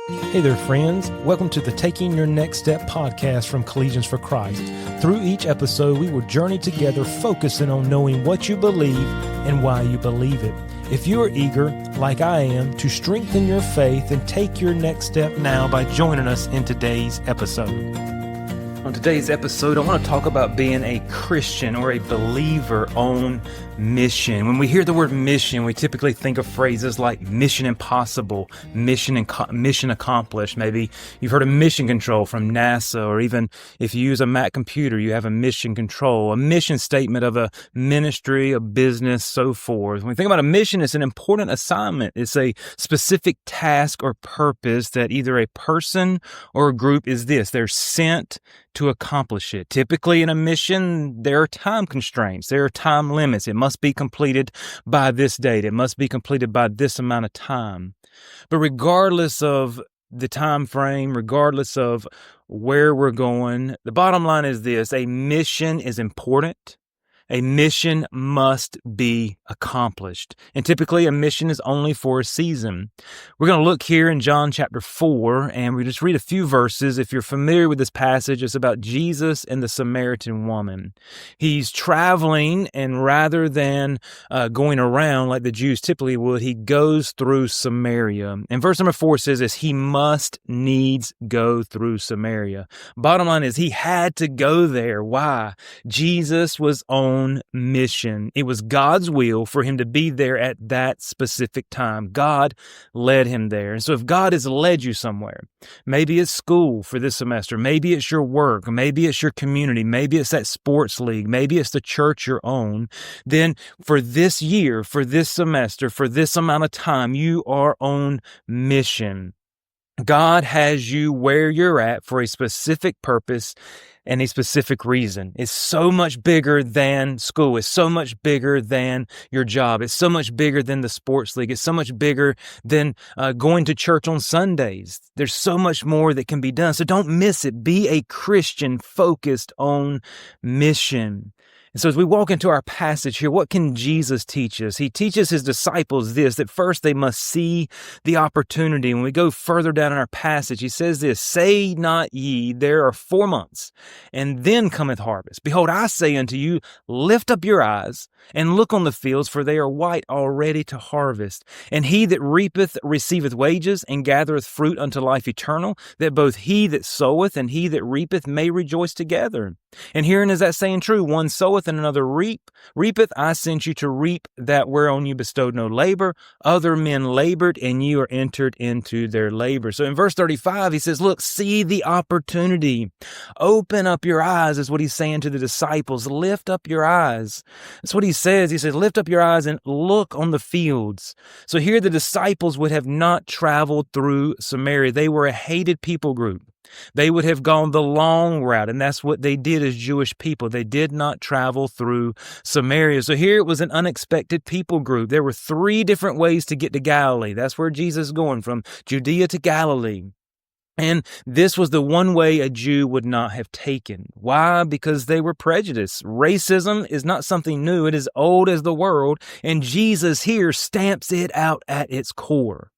Hey there, friends. Welcome to the Taking Your Next Step podcast from Collegians for Christ. Through each episode, we will journey together focusing on knowing what you believe and why you believe it. If you are eager, like I am, to strengthen your faith and take your next step now by joining us in today's episode. On today's episode, I want to talk about being a Christian or a believer on mission. When we hear the word mission, we typically think of phrases like mission impossible, mission accomplished. Maybe you've heard of mission control from NASA, or even if you use a Mac computer, you have a mission control, a mission statement of a ministry, a business, so forth. When we think about a mission, it's an important assignment. It's a specific task or purpose that either a person or a group is this. They're sent to accomplish it. Typically in a mission, there are time constraints. There are time limits. It must be completed by this date. It must be completed by this amount of time. But regardless of the time frame, regardless of where we're going, the bottom line is this: a mission is important. A mission must be accomplished. And typically a mission is only for a season. We're going to look here in John chapter 4, and we just read a few verses. If you're familiar with this passage, it's about Jesus and the Samaritan woman. He's traveling, and rather than going around like the Jews typically would, he goes through Samaria. And verse number 4 says this: he must needs go through Samaria. Bottom line is he had to go there. Why? Jesus was on mission. It was God's will for him to be there at that specific time. God led him there. And so if God has led you somewhere, maybe it's school for this semester, maybe it's your work, maybe it's your community, maybe it's that sports league, maybe it's the church you're on, then for this year, for this semester, for this amount of time, you are on mission. God has you where you're at for a specific purpose and a specific reason. It's so much bigger than school. It's so much bigger than your job. It's so much bigger than the sports league. It's so much bigger than going to church on Sundays. There's so much more that can be done. So don't miss it. Be a Christian focused on mission. And so as we walk into our passage here, what can Jesus teach us? He teaches his disciples this, that first they must see the opportunity. When we go further down in our passage, he says this: say not ye, there are 4 months, and then cometh harvest. Behold, I say unto you, lift up your eyes and look on the fields, for they are white already to harvest. And he that reapeth receiveth wages, and gathereth fruit unto life eternal, that both he that soweth and he that reapeth may rejoice together. And herein is that saying true: one soweth and another reapeth. I sent you to reap that whereon you bestowed no labor. Other men labored, and you are entered into their labor. So in verse 35, he says, look, see the opportunity. Open up your eyes, is what he's saying to the disciples. Lift up your eyes. That's what he says. He says, lift up your eyes and look on the fields. So here the disciples would have not traveled through Samaria. They were a hated people group. They would have gone the long route, and that's what they did as Jewish people. They did not travel through Samaria. So here it was an unexpected people group. There were 3 different ways to get to Galilee. That's where Jesus is going, from Judea to Galilee. And this was the one way a Jew would not have taken. Why? Because they were prejudiced. Racism is not something new. It is old as the world, and Jesus here stamps it out at its core.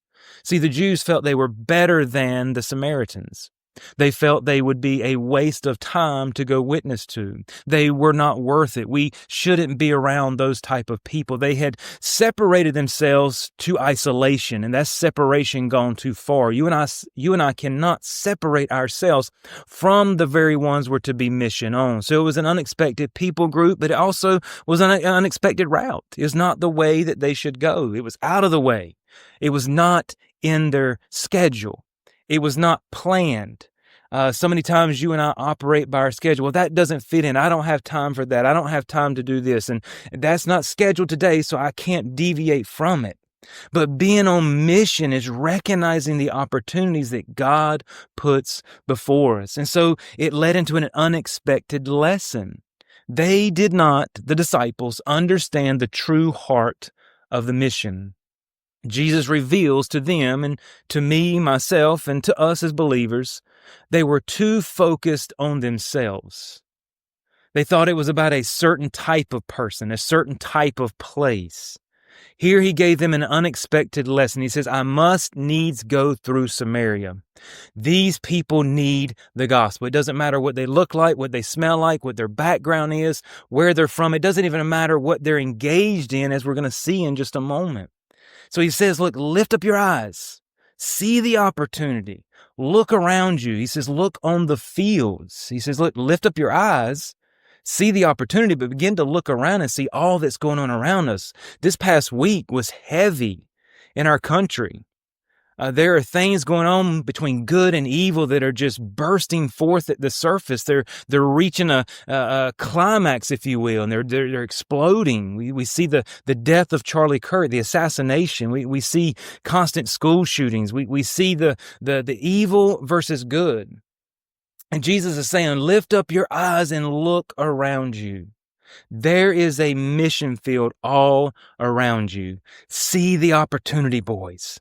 See, the Jews felt they were better than the Samaritans. They felt they would be a waste of time to go witness to. They were not worth it. We shouldn't be around those type of people. They had separated themselves to isolation, and that's separation gone too far. You and I cannot separate ourselves from the very ones we're to be mission on. So it was an unexpected people group, but it also was an unexpected route. It was not the way that they should go. It was out of the way. It was not in their schedule. It was not planned. So many times you and I operate by our schedule. Well, that doesn't fit in. I don't have time for that. I don't have time to do this. And that's not scheduled today, so I can't deviate from it. But being on mission is recognizing the opportunities that God puts before us. And so it led into an unexpected lesson. They did not, the disciples, understand the true heart of the mission. Jesus reveals to them and to me, myself, and to us as believers, they were too focused on themselves. They thought it was about a certain type of person, a certain type of place. Here he gave them an unexpected lesson. He says, I must needs go through Samaria. These people need the gospel. It doesn't matter what they look like, what they smell like, what their background is, where they're from. It doesn't even matter what they're engaged in, as we're going to see in just a moment. So he says, look, lift up your eyes. See the opportunity. Look around you. He says, look on the fields. He says, look, lift up your eyes. See the opportunity, but begin to look around and see all that's going on around us. This past week was heavy in our country. There are things going on between good and evil that are just bursting forth at the surface. They're reaching a climax, if you will, and they're exploding. We see the death of Charlie Kirk, the assassination. We see constant school shootings. We see the evil versus good. And Jesus is saying, lift up your eyes and look around you. There is a mission field all around you. See the opportunity, boys.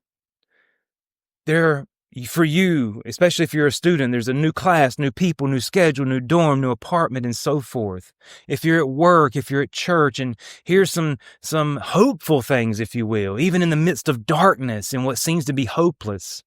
There, for you, especially if you're a student, there's a new class, new people, new schedule, new dorm, new apartment, and so forth. If you're at work, if you're at church, and here's some hopeful things, if you will, even in the midst of darkness and what seems to be hopeless.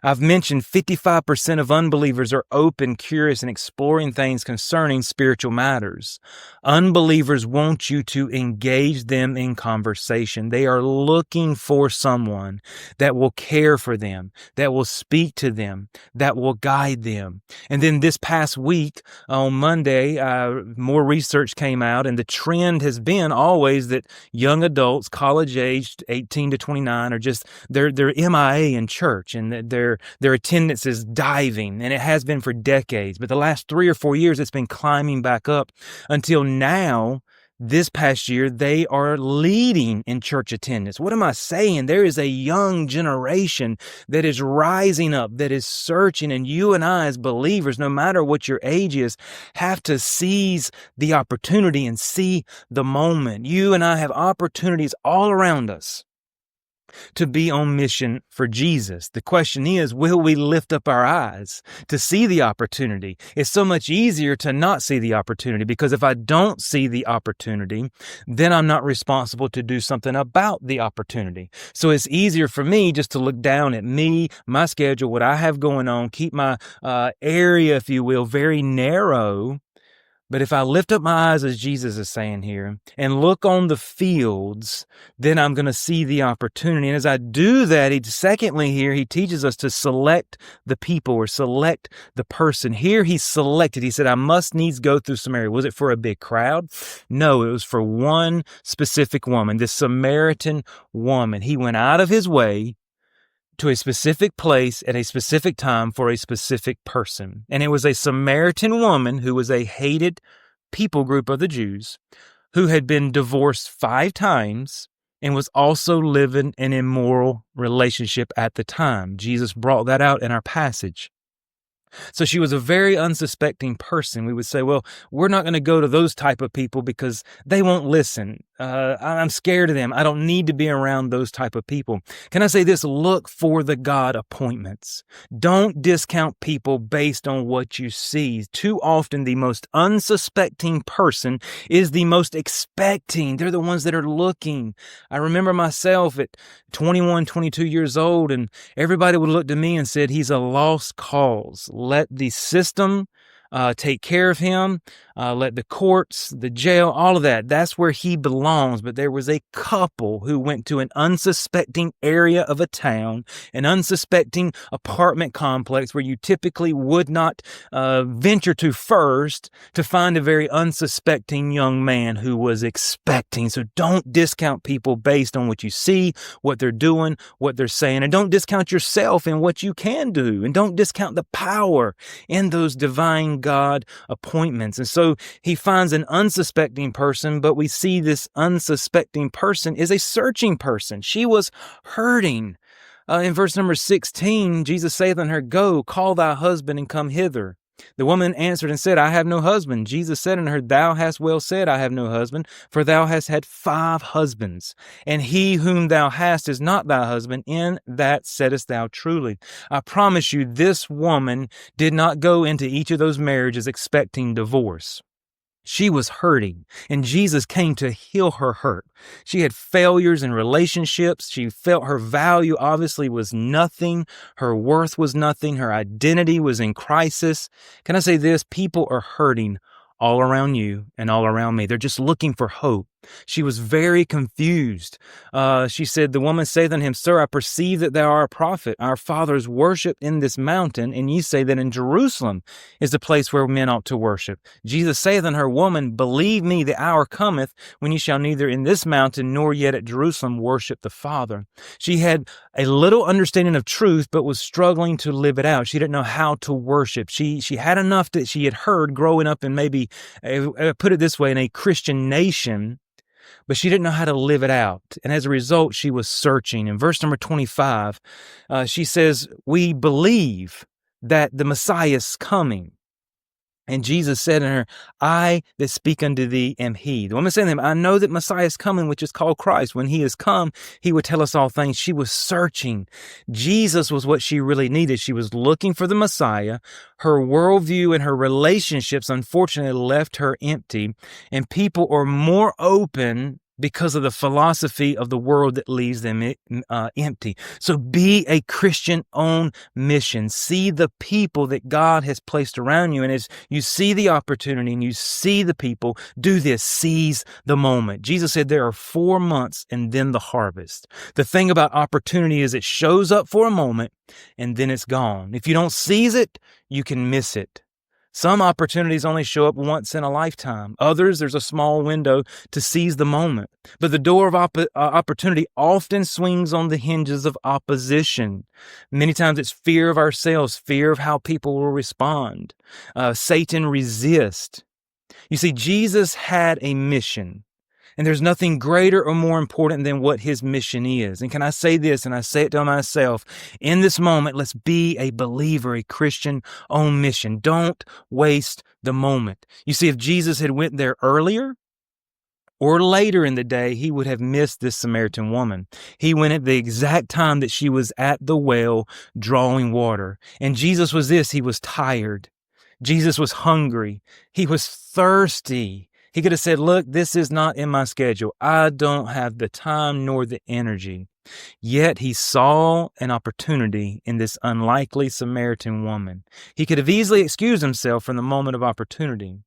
I've mentioned 55% of unbelievers are open, curious, and exploring things concerning spiritual matters. Unbelievers want you to engage them in conversation. They are looking for someone that will care for them, that will speak to them, that will guide them. And then this past week, on Monday, more research came out, and the trend has been always that young adults, college-aged, 18 to 29, are just, they're MIA in church, and their attendance is diving, and it has been for decades. But the last 3 or 4 years, it's been climbing back up until now. This past year, they are leading in church attendance. What am I saying? There is a young generation that is rising up, that is searching, and you and I as believers, no matter what your age is, have to seize the opportunity and see the moment. You and I have opportunities all around us to be on mission for Jesus. The question is, will we lift up our eyes to see the opportunity? It's so much easier to not see the opportunity, because if I don't see the opportunity, then I'm not responsible to do something about the opportunity. So it's easier for me just to look down at me, my schedule, what I have going on, keep my area, if you will, very narrow. But if I lift up my eyes, as Jesus is saying here, and look on the fields, then I'm going to see the opportunity. And as I do that, secondly here, he teaches us to select the people, or select the person. Here he selected. He said, I must needs go through Samaria. Was it for a big crowd? No, it was for one specific woman, this Samaritan woman. He went out of his way to a specific place at a specific time for a specific person. And it was a Samaritan woman who was a hated people group of the Jews, who had been divorced 5 times and was also living an immoral relationship at the time. Jesus brought that out in our passage. So she was a very unsuspecting person. We would say, well, we're not going to go to those type of people because they won't listen. I'm scared of them. I don't need to be around those type of people. Can I say this? Look for the God appointments. Don't discount people based on what you see. Too often, the most unsuspecting person is the most expecting. They're the ones that are looking. I remember myself at 21, 22 years old, and everybody would look to me and said, he's a lost cause. Let the system take care of him. Let the courts, the jail, all of that. That's where he belongs. But there was a couple who went to an unsuspecting area of a town, an unsuspecting apartment complex where you typically would not venture to first, to find a very unsuspecting young man who was expecting. So don't discount people based on what you see, what they're doing, what they're saying. And don't discount yourself in what you can do. And don't discount the power in those divine God appointments. And so he finds an unsuspecting person, but we see this unsuspecting person is a searching person. She was hurting. In verse number 16, Jesus saith unto her, Go, call thy husband and come hither. The woman answered and said, I have no husband. Jesus said unto her, Thou hast well said, I have no husband, for thou hast had 5 husbands, and he whom thou hast is not thy husband. In that saidest thou truly. I promise you, this woman did not go into each of those marriages expecting divorce. She was hurting, and Jesus came to heal her hurt. She had failures in relationships. She felt her value obviously was nothing. Her worth was nothing. Her identity was in crisis. Can I say this? People are hurting all around you and all around me. They're just looking for hope. She was very confused. She said, the woman saith unto him, Sir, I perceive that thou art a prophet. Our fathers worshiped in this mountain, and ye say that in Jerusalem is the place where men ought to worship. Jesus saith unto her, Woman, believe me, the hour cometh when ye shall neither in this mountain nor yet at Jerusalem worship the Father. She had a little understanding of truth, but was struggling to live it out. She didn't know how to worship. She had enough that she had heard growing up in maybe, put it this way, in a Christian nation, but she didn't know how to live it out. And as a result, she was searching. In verse number 25, she says, we believe that the Messiah is coming. And Jesus said unto her, I that speak unto thee am he. The woman said to him, I know that Messiah is coming, which is called Christ. When he is come, he would tell us all things. She was searching. Jesus was what she really needed. She was looking for the Messiah. Her worldview and her relationships, unfortunately, left her empty. And people are more open because of the philosophy of the world that leaves them empty. So be a Christian on mission. See the people that God has placed around you. And as you see the opportunity and you see the people, do this. Seize the moment. Jesus said there are 4 months and then the harvest. The thing about opportunity is it shows up for a moment and then it's gone. If you don't seize it, you can miss it. Some opportunities only show up once in a lifetime. Others, there's a small window to seize the moment. But the door of opportunity often swings on the hinges of opposition. Many times it's fear of ourselves, fear of how people will respond. Satan resists. You see, Jesus had a mission. And there's nothing greater or more important than what his mission is. And can I say this, and I say it to myself, in this moment, let's be a believer, a Christian on mission. Don't waste the moment. You see, if Jesus had went there earlier or later in the day, he would have missed this Samaritan woman. He went at the exact time that she was at the well drawing water. And Jesus was this, he was tired. Jesus was hungry. He was thirsty. He could have said, look, this is not in my schedule. I don't have the time nor the energy. Yet he saw an opportunity in this unlikely Samaritan woman. He could have easily excused himself from the moment of opportunity.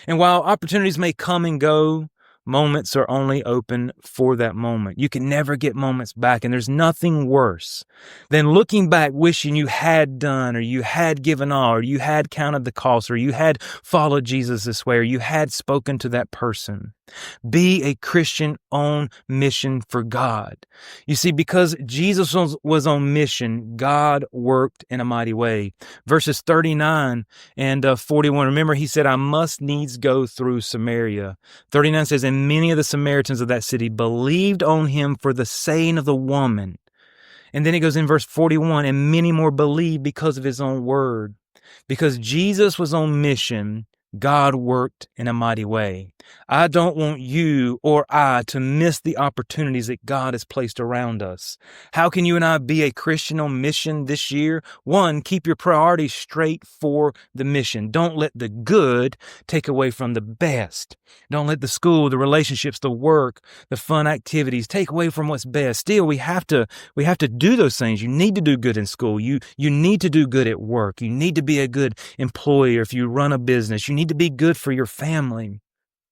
And while opportunities may come and go, moments are only open for that moment. You can never get moments back. And there's nothing worse than looking back, wishing you had done, or you had given all, or you had counted the cost, or you had followed Jesus this way, or you had spoken to that person. Be a Christian on mission for God. You see, because Jesus was on mission, God worked in a mighty way. Verses 39 and 41, remember he said, I must needs go through Samaria. 39 says, and many of the Samaritans of that city believed on him for the saying of the woman. And then it goes in verse 41, and many more believed because of his own word. Because Jesus was on mission, God worked in a mighty way. I don't want you or I to miss the opportunities that God has placed around us. How can you and I be a Christian on mission this year? One, keep your priorities straight for the mission. Don't let the good take away from the best. Don't let the school, the relationships, the work, the fun activities take away from what's best. Still, we have to do those things. You need to do good in school. You need to do good at work. You need to be a good employee. Or if you run a business, you need to be good for your family.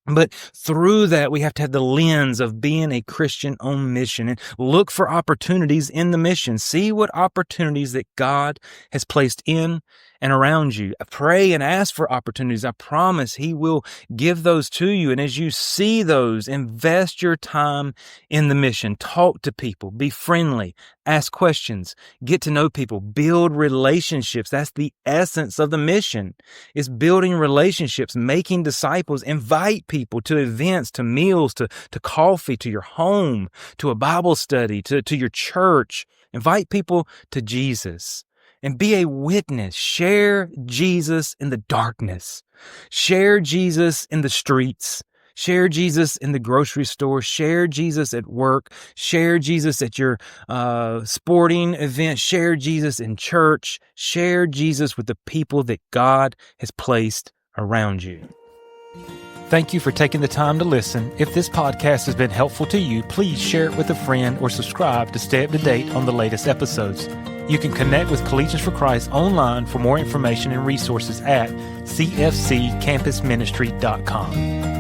But through that, we have to have the lens of being a Christian on mission and look for opportunities in the mission. See what opportunities that God has placed in and around you. Pray and ask for opportunities. I promise he will give those to you. And as you see those, invest your time in the mission. Talk to people. Be friendly. Ask questions. Get to know people. Build relationships. That's the essence of the mission, is building relationships, making disciples. Invite people to events, to meals, to coffee, to your home, to a Bible study, to your church. Invite people to Jesus. And be a witness. Share Jesus in the darkness. Share Jesus in the streets. Share Jesus in the grocery store. Share Jesus at work. Share Jesus at your sporting event. Share Jesus in church. Share Jesus with the people that God has placed around you. Thank you for taking the time to listen. If this podcast has been helpful to you, please share it with a friend or subscribe to stay up to date on the latest episodes. You can connect with Collegians for Christ online for more information and resources at cfccampusministry.com.